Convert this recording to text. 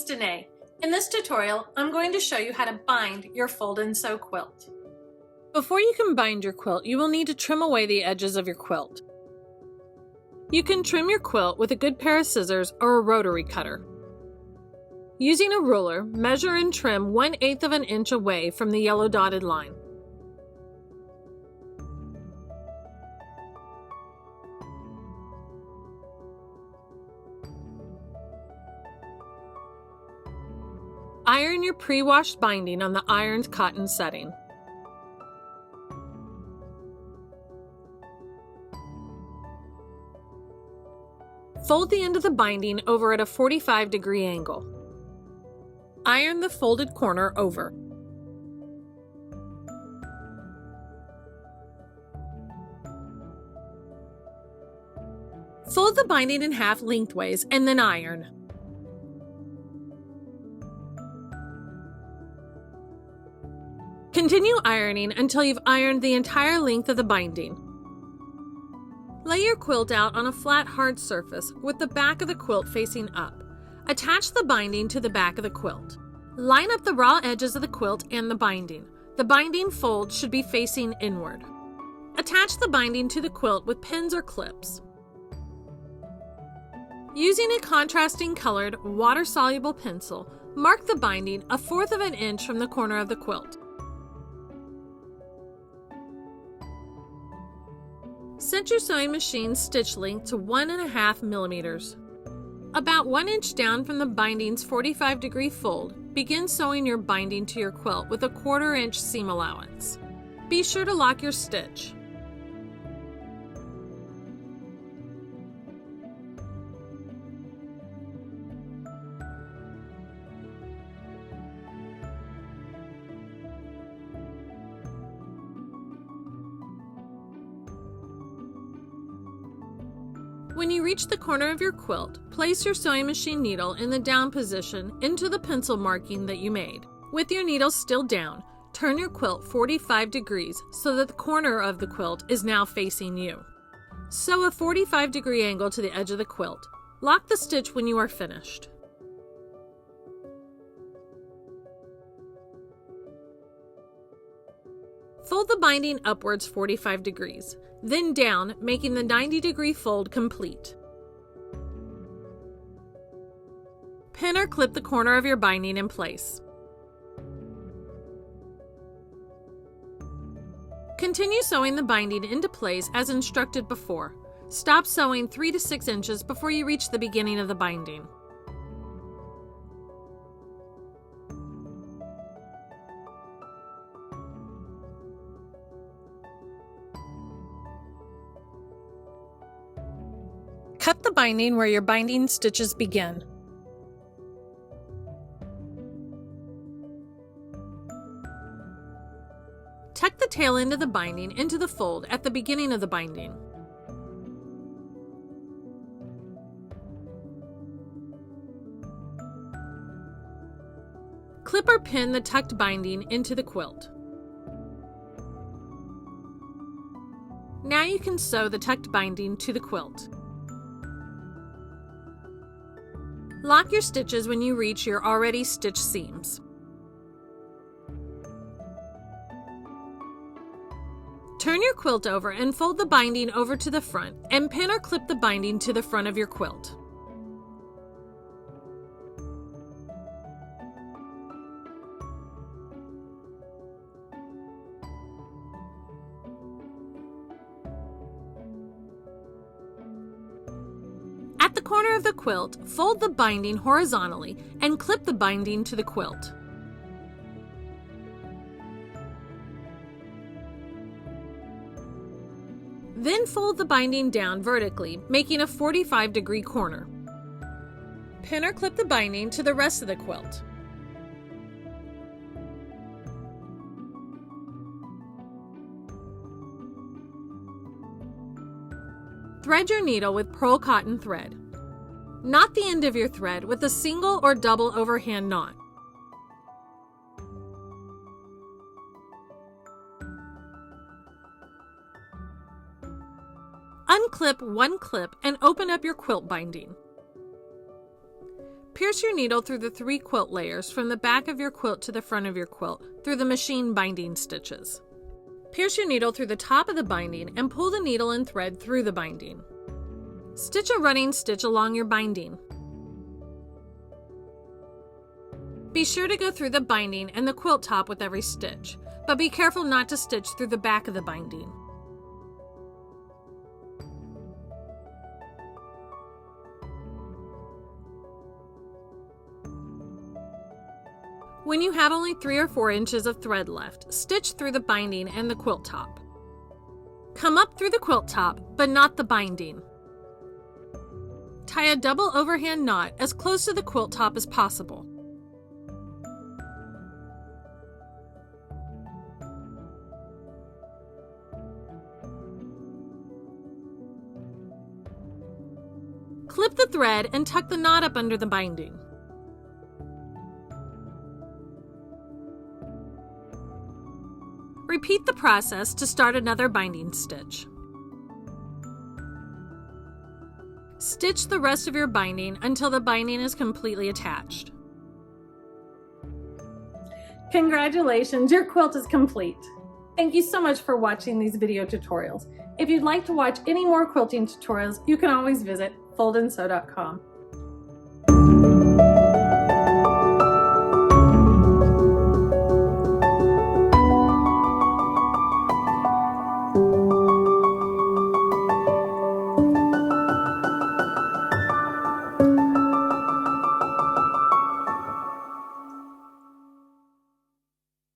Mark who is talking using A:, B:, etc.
A: Danae. In this tutorial, I'm going to show you how to bind your fold and sew quilt. Before you can bind your quilt, you will need to trim away the edges of your quilt. You can trim your quilt with a good pair of scissors or a rotary cutter. Using a ruler, measure and trim 1/8 of an inch away from the yellow dotted line. Iron your pre-washed binding on the ironed cotton setting. Fold the end of the binding over at a 45-degree angle. Iron the folded corner over. Fold the binding in half lengthways and then iron. Continue ironing until you've ironed the entire length of the binding. Lay your quilt out on a flat, hard surface with the back of the quilt facing up. Attach the binding to the back of the quilt. Line up the raw edges of the quilt and the binding. The binding fold should be facing inward. Attach the binding to the quilt with pins or clips. Using a contrasting colored, water-soluble pencil, mark the binding 1/4 of an inch from the corner of the quilt. Set your sewing machine's stitch length to 1.5 millimeters. About 1 inch down from the binding's 45-degree fold, begin sewing your binding to your quilt with a 1/4 inch seam allowance. Be sure to lock your stitch. When you reach the corner of your quilt, place your sewing machine needle in the down position into the pencil marking that you made. With your needle still down, turn your quilt 45 degrees so that the corner of the quilt is now facing you. Sew a 45-degree angle to the edge of the quilt. Lock the stitch when you are finished. Fold the binding upwards 45 degrees, then down, making the 90-degree fold complete. Pin or clip the corner of your binding in place. Continue sewing the binding into place as instructed before. Stop sewing 3 to 6 inches before you reach the beginning of the binding. Cut the binding where your binding stitches begin. Tuck the tail end of the binding into the fold at the beginning of the binding. Clip or pin the tucked binding into the quilt. Now you can sew the tucked binding to the quilt. Lock your stitches when you reach your already stitched seams. Turn your quilt over and fold the binding over to the front and pin or clip the binding to the front of your quilt. At the corner of the quilt, fold the binding horizontally and clip the binding to the quilt. Then fold the binding down vertically, making a 45-degree corner. Pin or clip the binding to the rest of the quilt. Thread your needle with pearl cotton thread. Knot the end of your thread with a single or double overhand knot. Unclip one clip and open up your quilt binding. Pierce your needle through the 3 quilt layers from the back of your quilt to the front of your quilt through the machine binding stitches. Pierce your needle through the top of the binding and pull the needle and thread through the binding. Stitch a running stitch along your binding. Be sure to go through the binding and the quilt top with every stitch, but be careful not to stitch through the back of the binding. When you have only 3 or 4 inches of thread left, stitch through the binding and the quilt top. Come up through the quilt top, but not the binding. Tie a double overhand knot as close to the quilt top as possible. Clip the thread and tuck the knot up under the binding. Repeat the process to start another binding stitch. Stitch the rest of your binding until the binding is completely attached. Congratulations, your quilt is complete. Thank you so much for watching these video tutorials. If you'd like to watch any more quilting tutorials, you can always visit foldandsew.com.